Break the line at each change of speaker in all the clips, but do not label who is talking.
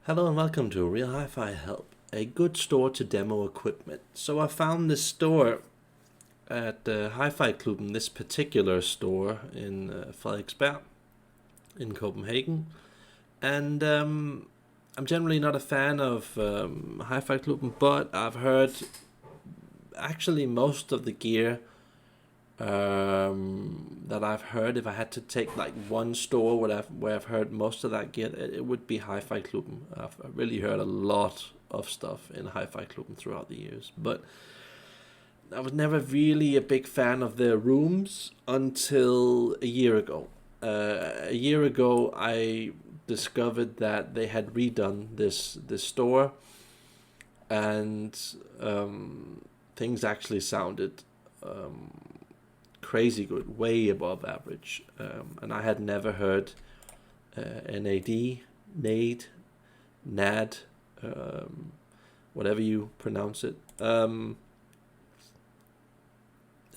Hello and welcome to Real Hi-Fi Help, a good store to demo equipment. So I found this store at Hi-Fi Club, this particular store in Frederiksberg in Copenhagen. And I'm generally not a fan of Hi-Fi Club, but I've heard actually most of the gear that I've heard. If I had to take like one store where I've heard most of that gear, it would be Hi-Fi Club. I've really heard a lot of stuff in Hi-Fi Club throughout the years, but I was never really a big fan of their rooms until a year ago. A year ago, I discovered that they had redone this store, and things actually sounded crazy good, way above average. And I had never heard NAD, NAD, NAD, whatever you pronounce it. I've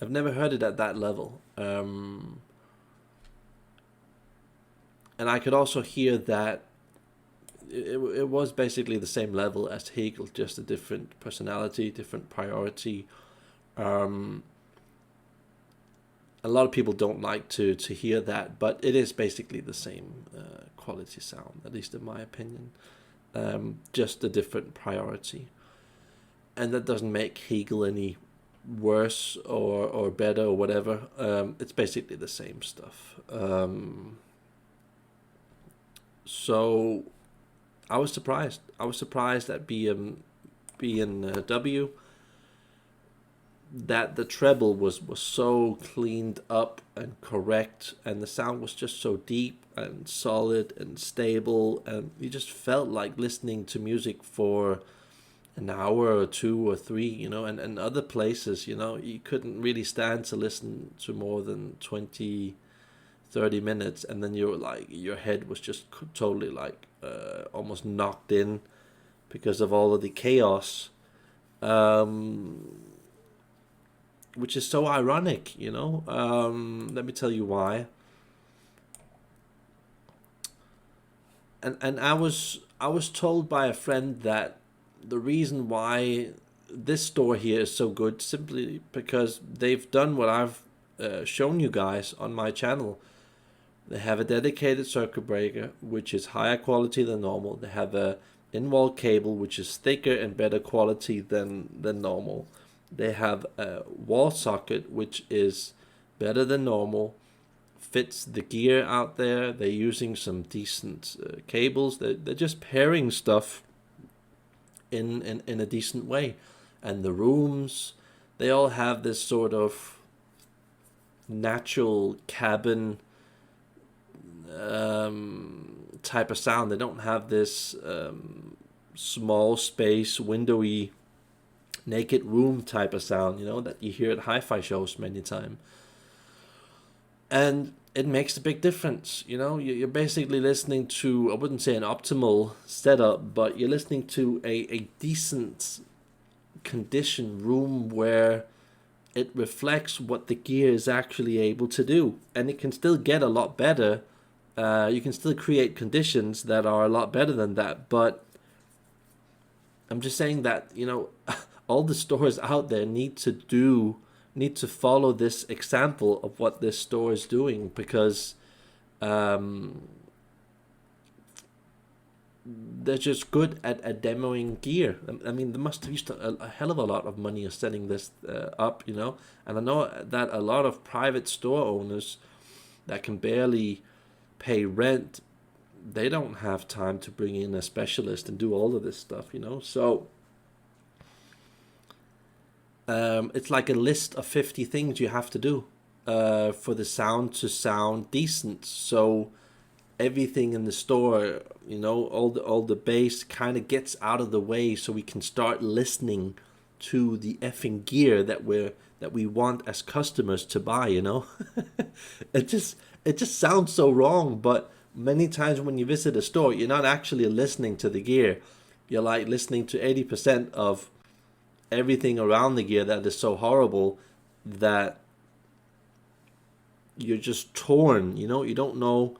never heard it at that level. And I could also hear that it was basically the same level as Hegel, just a different personality, different priority. A lot of people don't like to hear that, but it is basically the same quality sound, at least in my opinion. Just a different priority. And that doesn't make Hegel any worse or better or whatever. It's basically the same stuff. So I was surprised. I was surprised at BMW that the treble was so cleaned up and correct, and the sound was just so deep and solid and stable, and you just felt like listening to music for an hour or two or three, and other places, you couldn't really stand to listen to more than 20, 30 minutes, and then your head was just totally almost knocked in because of all of the chaos. Which is so ironic. Let me tell you why. And I was told by a friend that the reason why this store here is so good simply because they've done what I've shown you guys on my channel. They have a dedicated circuit breaker, which is higher quality than normal. They have a in-wall cable, which is thicker and better quality than normal. They have a wall socket, which is better than normal, fits the gear out there. They're using some decent cables. They're just pairing stuff in a decent way. And the rooms, they all have this sort of natural cabin type of sound. They don't have this small space, windowy, naked room type of sound, that you hear at hi-fi shows many times. And it makes a big difference. You're basically listening to, I wouldn't say an optimal setup, but you're listening to a decent conditioned room where it reflects what the gear is actually able to do. And it can still get a lot better. You can still create conditions that are a lot better than that, but I'm just saying that, all the stores out there need to follow this example of what this store is doing, because they're just good at demoing gear. I mean, they must have used a hell of a lot of money setting this up, and I know that a lot of private store owners that can barely pay rent, they don't have time to bring in a specialist and do all of this stuff, so it's like a list of 50 things you have to do for the sound to sound decent. So everything in the store, all the bass kind of gets out of the way, so we can start listening to the effing gear that we want as customers to buy. It just sounds so wrong, but many times when you visit a store, you're not actually listening to the gear. You're like listening to 80% of everything around the gear that is so horrible that you're just torn. You don't know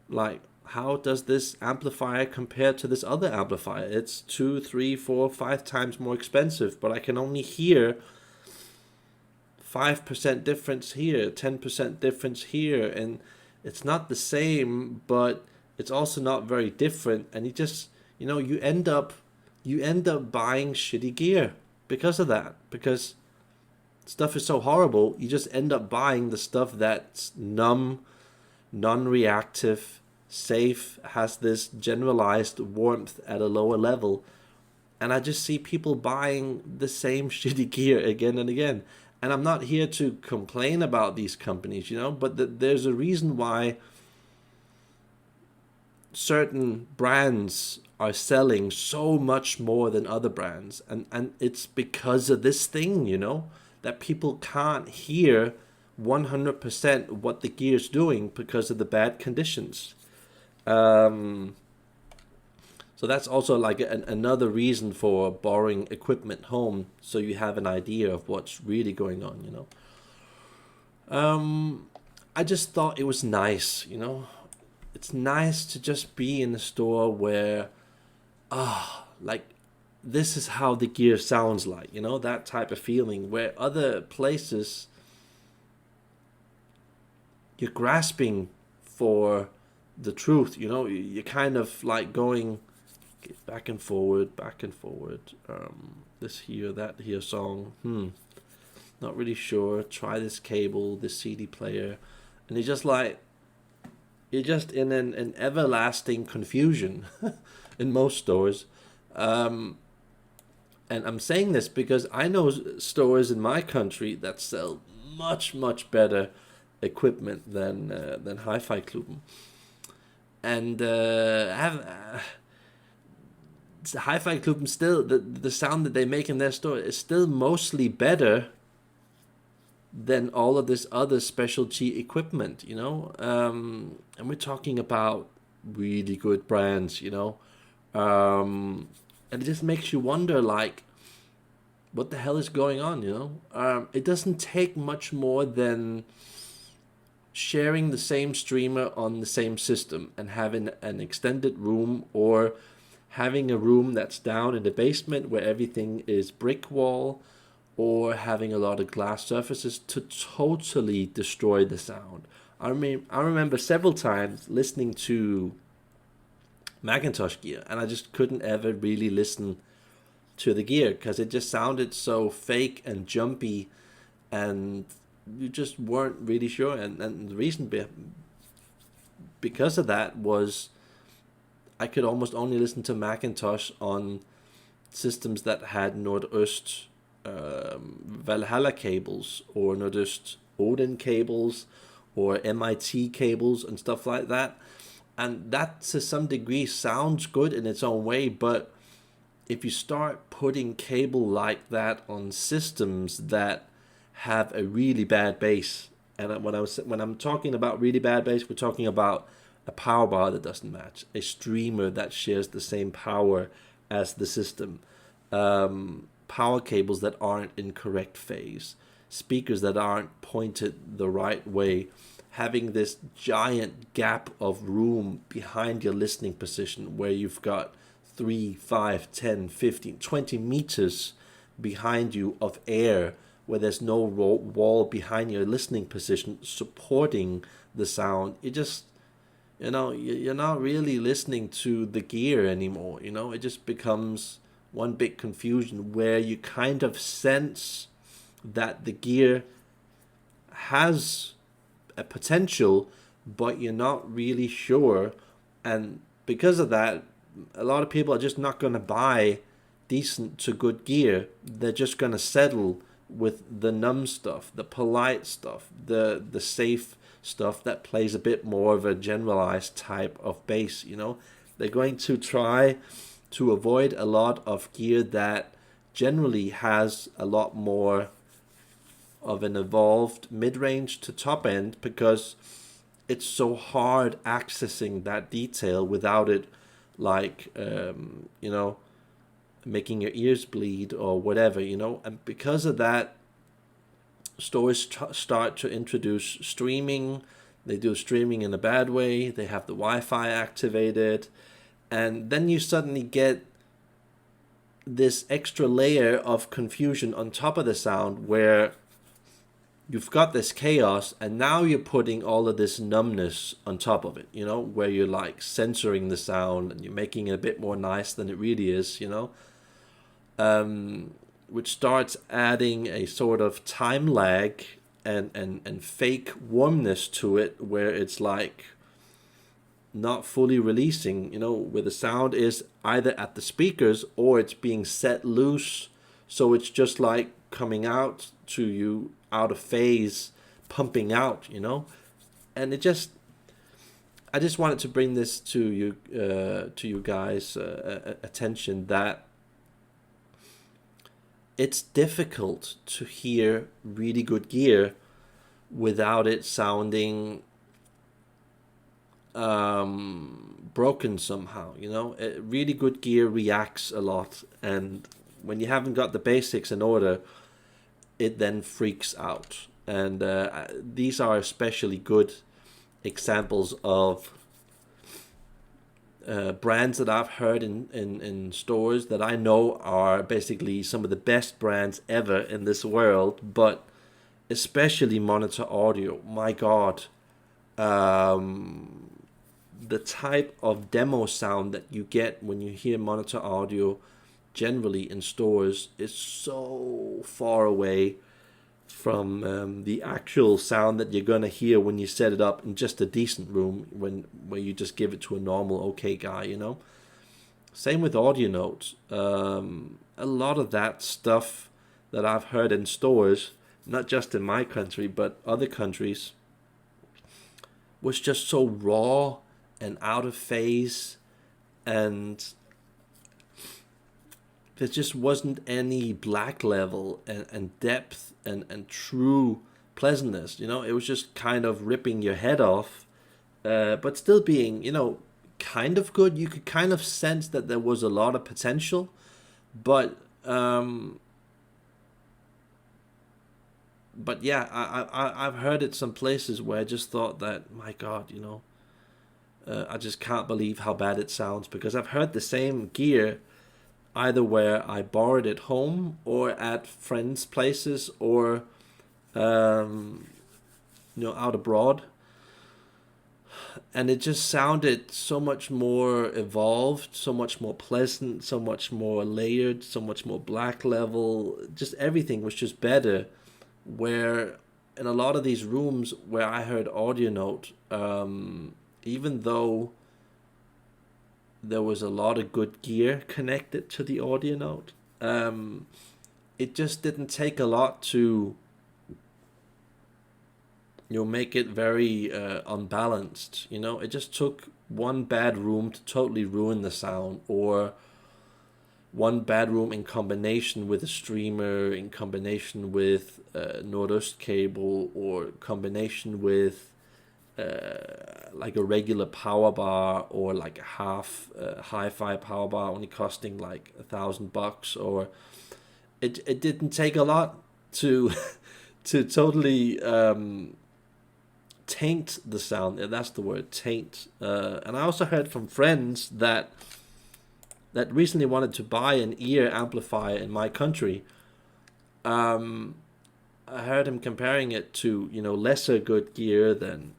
like how does this amplifier compare to this other amplifier? It's 2, 3, 4, 5 times more expensive, but I can only hear 5% difference here, 10% difference here, and it's not the same, but it's also not very different. And you just, you end up buying shitty gear because of that, because stuff is so horrible. You just end up buying the stuff that's numb, non-reactive, safe, has this generalized warmth at a lower level. And I just see people buying the same shitty gear again and again. And I'm not here to complain about these companies, but there's a reason why certain brands are selling so much more than other brands. And it's because of this thing, that people can't hear 100% what the gear's doing because of the bad conditions. So that's also like another reason for borrowing equipment home, so you have an idea of what's really going on, I just thought it was nice, It's nice to just be in a store where, like, this is how the gear sounds like, that type of feeling, where other places you're grasping for the truth, you're kind of like going back and forward, this here, that here song, not really sure, try this cable, this CD player, and you're just in an everlasting confusion in most stores. And I'm saying this because I know stores in my country that sell much, much better equipment than Hi-Fi Kluben. And Hi-Fi Kluben still, the sound that they make in their store is still mostly better than all of this other specialty equipment, and we're talking about really good brands, and it just makes you wonder, like, what the hell is going on, it doesn't take much more than sharing the same streamer on the same system and having an extended room, or having a room that's down in the basement where everything is brick wall, or having a lot of glass surfaces to totally destroy the sound. I remember several times listening to Macintosh gear, and I just couldn't ever really listen to the gear because it just sounded so fake and jumpy, and you just weren't really sure. And the reason because of that was I could almost only listen to Macintosh on systems that had Nordost Valhalla cables, or Nordost Odin cables, or MIT cables and stuff like that. And that to some degree sounds good in its own way, but if you start putting cable like that on systems that have a really bad bass, and when I'm talking about really bad bass, we're talking about a power bar that doesn't match, a streamer that shares the same power as the system, power cables that aren't in correct phase, speakers that aren't pointed the right way, having this giant gap of room behind your listening position where you've got 3, 5, 10, 15, 20 meters behind you of air, where there's no wall behind your listening position supporting the sound. It just, you're not really listening to the gear anymore. It just becomes one big confusion where you kind of sense that the gear has a potential, but you're not really sure. And because of that, a lot of people are just not going to buy decent to good gear. They're just going to settle with the numb stuff, the polite stuff, the safe stuff that plays a bit more of a generalized type of bass. They're going to try to avoid a lot of gear that generally has a lot more of an evolved mid-range to top end, because it's so hard accessing that detail without it, like, making your ears bleed or whatever, and because of that, stores start to introduce streaming They do streaming in a bad way. They have the Wi-Fi activated. And then you suddenly get this extra layer of confusion on top of the sound where you've got this chaos, and now you're putting all of this numbness on top of it, where you're like censoring the sound and you're making it a bit more nice than it really is, which starts adding a sort of time lag and fake warmness to it, where it's like not fully releasing, where the sound is either at the speakers or it's being set loose, so it's just like coming out to you out of phase, pumping out, and I just wanted to bring this to you guys attention, that it's difficult to hear really good gear without it sounding broken somehow. Really good gear reacts a lot, and when you haven't got the basics in order, it then freaks out. And these are especially good examples of brands that I've heard in stores that I know are basically some of the best brands ever in this world, but especially Monitor Audio. My God. The type of demo sound that you get when you hear Monitor Audio generally in stores is so far away from the actual sound that you're going to hear when you set it up in just a decent room, where you just give it to a normal okay guy, Same with audio notes. A lot of that stuff that I've heard in stores, not just in my country but other countries, was just so raw and out of phase, and there just wasn't any black level and depth and true pleasantness. It was just kind of ripping your head off, but still being, kind of good. You could kind of sense that there was a lot of potential, but yeah, I've heard it some places where I just thought that, my God, I just can't believe how bad it sounds, because I've heard the same gear either where I borrowed it home or at friends' places or out abroad, and it just sounded so much more evolved, so much more pleasant, so much more layered, so much more black level. Just everything was just better. Where in a lot of these rooms where I heard audio note, even though there was a lot of good gear connected to the audio note, it just didn't take a lot to make it very unbalanced. It just took one bad room to totally ruin the sound, or one bad room in combination with a streamer, in combination with a Nordost cable, or combination with like a regular power bar, or like a half hi-fi power bar only costing like $1,000, or it didn't take a lot to to totally taint the sound. And that's the word, taint. And I also heard from friends that recently wanted to buy an ear amplifier in my country. I heard him comparing it to lesser good gear than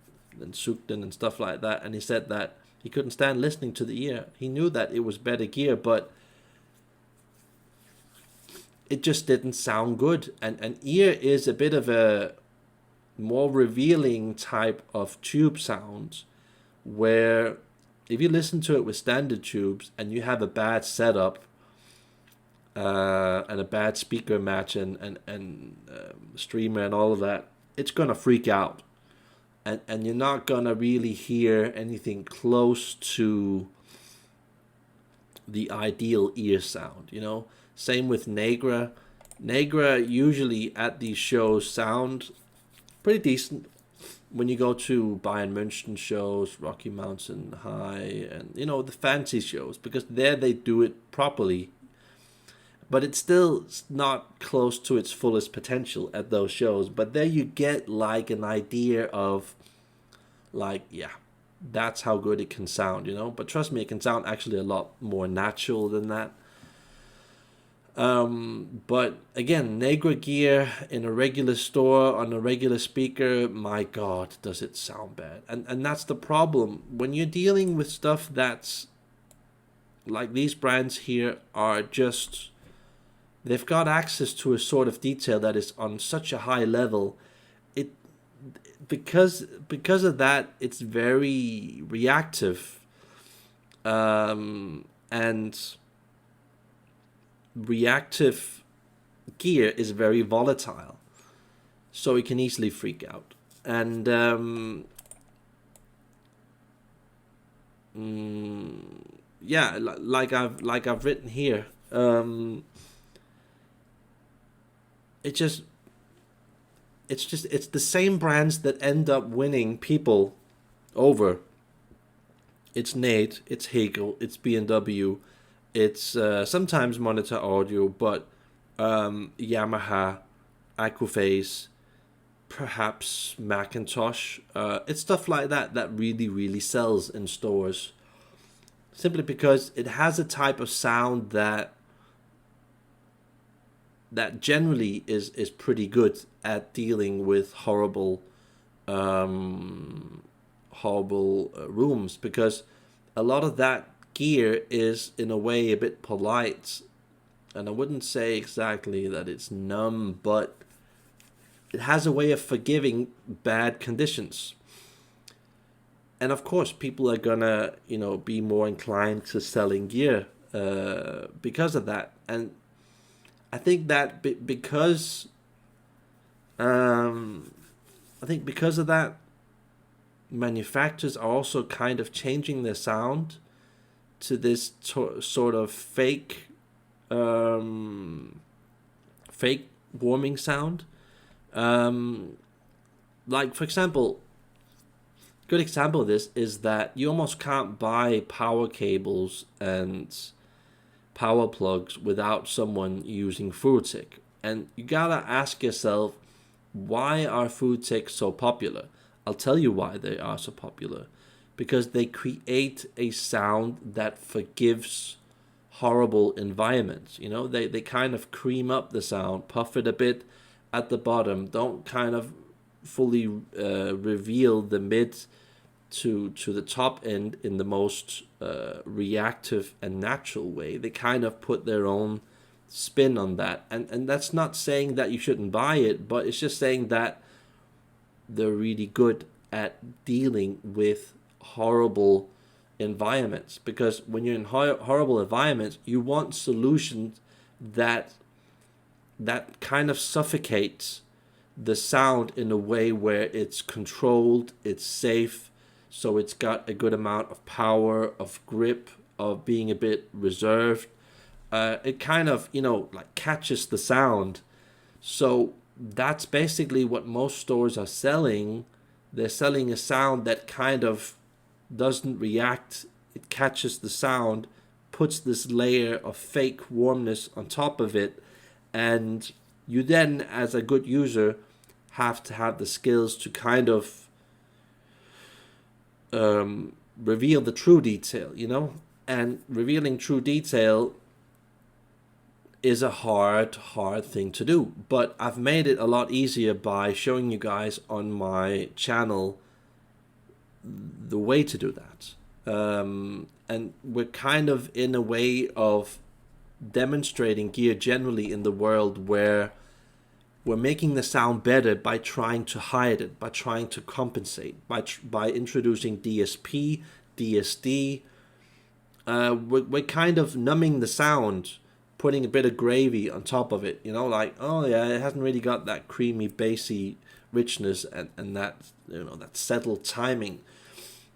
Sugden and stuff like that, and he said that he couldn't stand listening to the ear. He knew that it was better gear, but it just didn't sound good. And an ear is a bit of a more revealing type of tube sound, where if you listen to it with standard tubes and you have a bad setup and a bad speaker match and streamer and all of that, it's gonna freak out, and you're not gonna really hear anything close to the ideal ear sound. Same with Negra. Negra usually at these shows sound pretty decent. When you go to Bayern München shows, Rocky Mountain High, and the fancy shows, because there they do it properly, but it's still not close to its fullest potential at those shows. But there you get like an idea of like, yeah, that's how good it can sound, you know. But trust me, it can sound actually a lot more natural than that. But again, Negra gear in a regular store on a regular speaker, my God, does it sound bad. And that's the problem. When you're dealing with stuff that's like these brands here are just, they've got access to a sort of detail that is on such a high level. It because of that, it's very reactive. And reactive gear is very volatile, so it can easily freak out. And yeah, like I've written here, it just it's the same brands that end up winning people over. It's Nate, it's Hegel, it's B&W, it's sometimes Monitor Audio, but Yamaha, Aquaphase, perhaps Macintosh. It's stuff like that that really, really sells in stores. Simply because it has a type of sound that generally is pretty good at dealing with horrible rooms, because a lot of that gear is in a way a bit polite, and I wouldn't say exactly that it's numb, but it has a way of forgiving bad conditions. And of course, people are gonna, be more inclined to selling gear because of that. And I think that because of that, manufacturers are also kind of changing their sound to this sort of fake warming sound. Like, for example, good example of this is that you almost can't buy power cables and power plugs without someone using FoodTech. And you gotta ask yourself, why are FoodTech so popular? I'll tell you why they are so popular. Because they create a sound that forgives horrible environments. They kind of cream up the sound, puff it a bit at the bottom, don't kind of fully reveal the mid to the top end in the most reactive and natural way. They kind of put their own spin on that. And that's not saying that you shouldn't buy it, but it's just saying that they're really good at dealing with horrible environments. Because when you're in horrible environments, you want solutions that kind of suffocates the sound in a way where it's controlled, it's safe, so it's got a good amount of power, of grip, of being a bit reserved. It kind of, like catches the sound. So that's basically what most stores are selling. They're selling a sound that kind of doesn't react. It catches the sound, puts this layer of fake warmness on top of it, and you then, as a good user, have to have the skills to kind of reveal the true detail, And revealing true detail is a hard thing to do. But I've made it a lot easier by showing you guys on my channel the way to do that. And we're kind of in a way of demonstrating gear generally in the world where we're making the sound better by trying to hide it, by trying to compensate, by introducing DSP, DSD. We're kind of numbing the sound, putting a bit of gravy on top of it, like, oh yeah, it hasn't really got that creamy, bassy richness and that, that settled timing.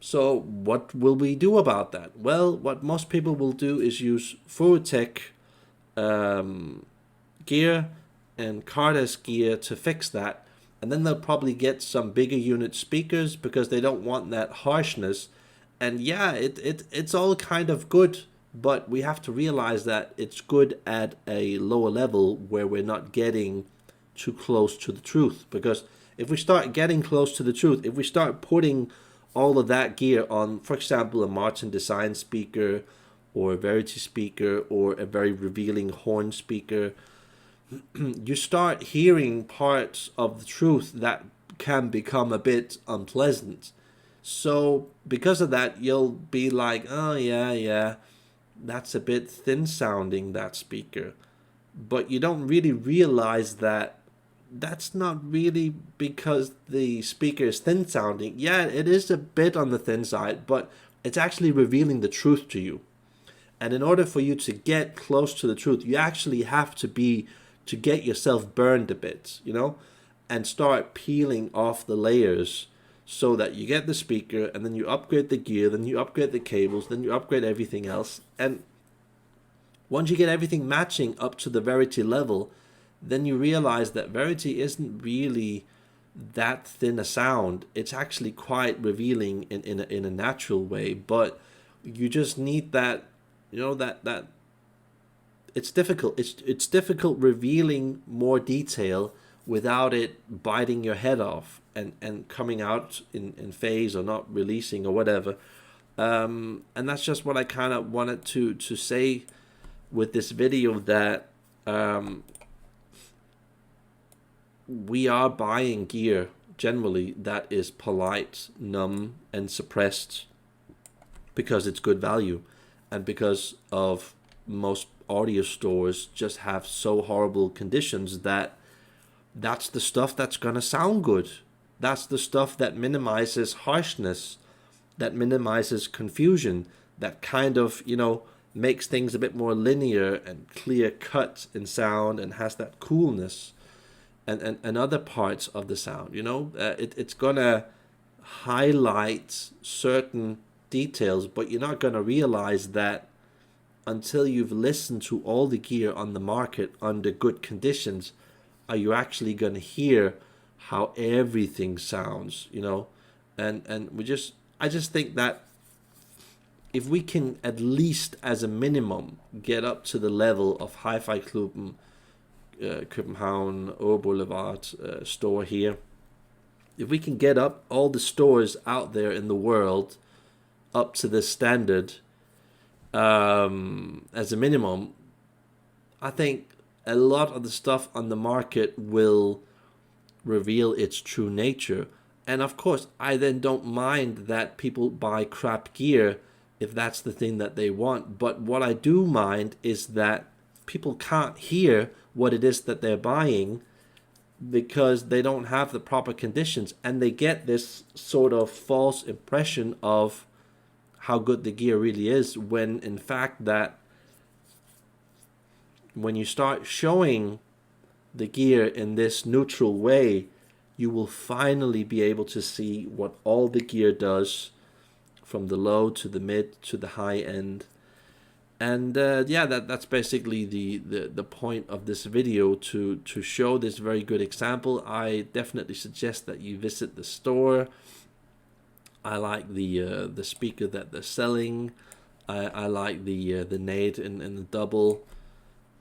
So what will we do about that? Well, what most people will do is use FoodTech gear and Carter's gear to fix that, and then they'll probably get some bigger unit speakers because they don't want that harshness. And yeah, it's all kind of good, but we have to realize that it's good at a lower level where we're not getting too close to the truth. Because if we start getting close to the truth, if we start putting all of that gear on, for example, a Martin Design speaker or a Verity speaker or a very revealing horn speaker, you start hearing parts of the truth that can become a bit unpleasant. So because of that, you'll be like, oh yeah, that's a bit thin sounding, that speaker. But you don't really realize that that's not really because the speaker is thin sounding. Yeah, it is a bit on the thin side, but it's actually revealing the truth to you. And in order for you to get close to the truth, you actually have to get yourself burned a bit, and start peeling off the layers so that you get the speaker, and then you upgrade the gear, then you upgrade the cables, then you upgrade everything else. And once you get everything matching up to the Verity level, then you realize that Verity isn't really that thin a sound. It's actually quite revealing in a natural way, but you just need that, that it's difficult. It's difficult revealing more detail without it biting your head off and coming out in phase or not releasing or whatever. And that's just what I kind of wanted to say with this video, that we are buying gear generally that is polite, numb, and suppressed because it's good value, and because of most audio stores just have so horrible conditions that that's the stuff that's gonna sound good. That's the stuff that minimizes harshness, that minimizes confusion, that kind of, makes things a bit more linear and clear cut in sound and has that coolness and other parts of the sound. It's gonna highlight certain details, but you're not gonna realize that until you've listened to all the gear on the market under good conditions. Are you actually gonna hear how everything sounds? And I just think that if we can at least as a minimum get up to the level of Hi-Fi Klubben, København, Boulevard store here, if we can get up all the stores out there in the world up to this standard, as a minimum, I think a lot of the stuff on the market will reveal its true nature. And of course, I then don't mind that people buy crap gear if that's the thing that they want. But what I do mind is that people can't hear what it is that they're buying because they don't have the proper conditions, and they get this sort of false impression of how good the gear really is, when in fact that when you start showing the gear in this neutral way, you will finally be able to see what all the gear does, from the low to the mid to the high end. And that's basically the point of this video, to show this very good example. I definitely suggest that you visit the store. I like the speaker that they're selling. I like the Nade in the double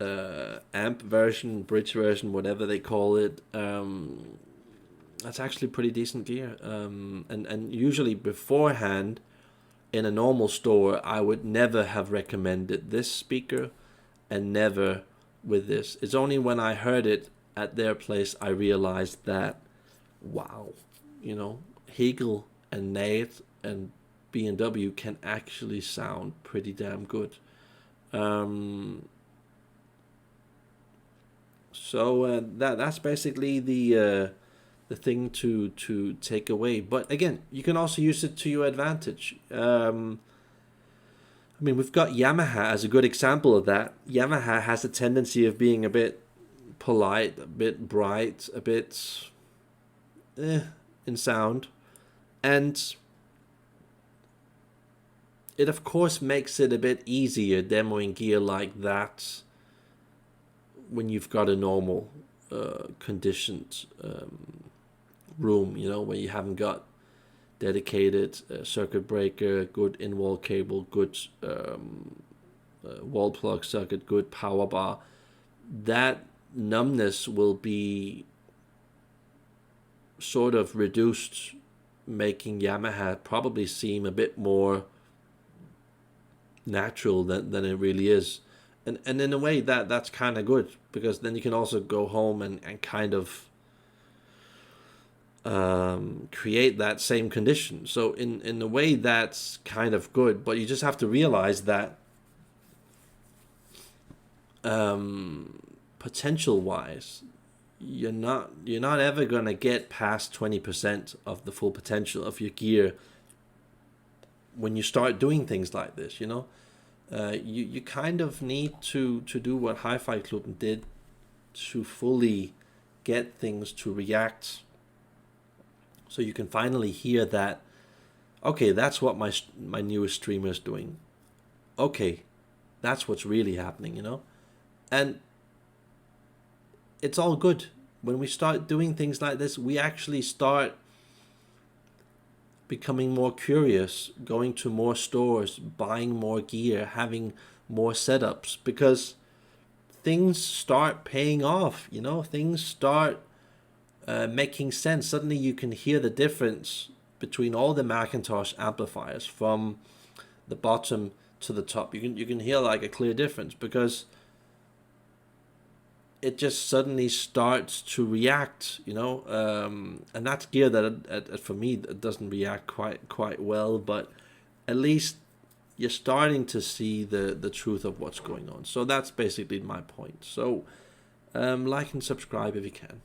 amp version, bridge version, whatever they call it. That's actually pretty decent gear. And usually beforehand, in a normal store, I would never have recommended this speaker, and never with this. It's only when I heard it at their place I realized that, wow, Hegel and Nade and B&W can actually sound pretty damn good. So that's basically the thing to take away. But again, you can also use it to your advantage. We've got Yamaha as a good example of that. Yamaha has a tendency of being a bit polite, a bit bright, a bit in sound, and it of course makes it a bit easier demoing gear like that when you've got a normal conditioned room, where you haven't got dedicated circuit breaker, good in-wall cable, good wall plug circuit, good power bar. That numbness will be sort of reduced making Yamaha probably seem a bit more natural than it really is. And in a way that's kind of good, because then you can also go home and kind of create that same condition. So in a way that's kind of good, but you just have to realize that potential wise, you're not ever gonna get past 20% of the full potential of your gear when you start doing things like this. You kind of need to do what Hi-Fi Club did to fully get things to react, so you can finally hear that, okay, that's what my newest streamer is doing. Okay, that's what's really happening. And it's all good. When we start doing things like this, we actually start becoming more curious, going to more stores, buying more gear, having more setups, because things start paying off. Things start making sense. Suddenly you can hear the difference between all the Macintosh amplifiers from the bottom to the top. You can hear like a clear difference, because it just suddenly starts to react, and that's gear that for me it doesn't react quite well, but at least you're starting to see the truth of what's going on. So that's basically my point. So like and subscribe if you can.